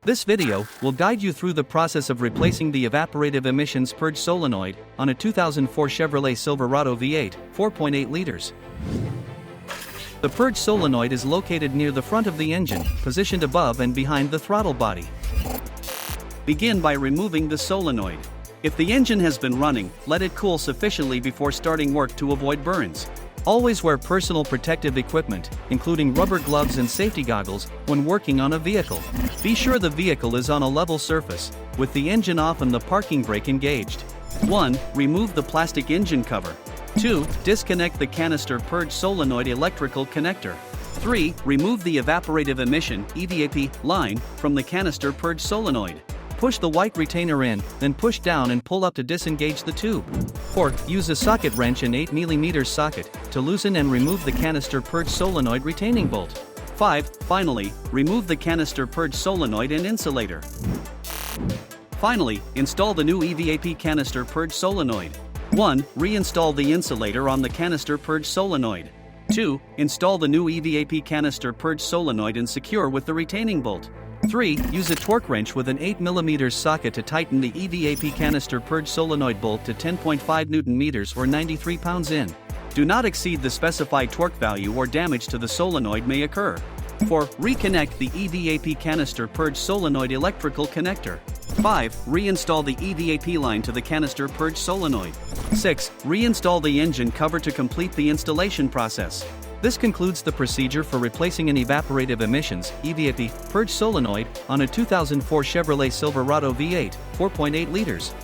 This video will guide you through the process of replacing the evaporative emissions purge solenoid on a 2004 Chevrolet Silverado V8, 4.8 liters. The purge solenoid is located near the front of the engine, positioned above and behind the throttle body. Begin by removing the solenoid. If the engine has been running, let it cool sufficiently before starting work to avoid burns. Always wear personal protective equipment, including rubber gloves and safety goggles, when working on a vehicle. Be sure the vehicle is on a level surface, with the engine off and the parking brake engaged. 1. Remove the plastic engine cover. 2. Disconnect the canister purge solenoid electrical connector. 3. Remove the evaporative emission (EVAP) line from the canister purge solenoid. Push the white retainer in, then push down and pull up to disengage the tube. 4. Use a socket wrench and 8 mm socket to loosen and remove the canister purge solenoid retaining bolt. 5. Finally, remove the canister purge solenoid and insulator. Finally, install the new EVAP canister purge solenoid. 1. Reinstall the insulator on the canister purge solenoid. 2. Install the new EVAP canister purge solenoid and secure with the retaining bolt. 3. Use a torque wrench with an 8 mm socket to tighten the EVAP canister purge solenoid bolt to 10.5 Nm or 93 pounds in. Do not exceed the specified torque value or damage to the solenoid may occur. 4. Reconnect the EVAP canister purge solenoid electrical connector. 5. Reinstall the EVAP line to the canister purge solenoid. 6. Reinstall the engine cover to complete the installation process. This concludes the procedure for replacing an evaporative emissions (EVAP) purge solenoid on a 2004 Chevrolet Silverado V8, 4.8 liters.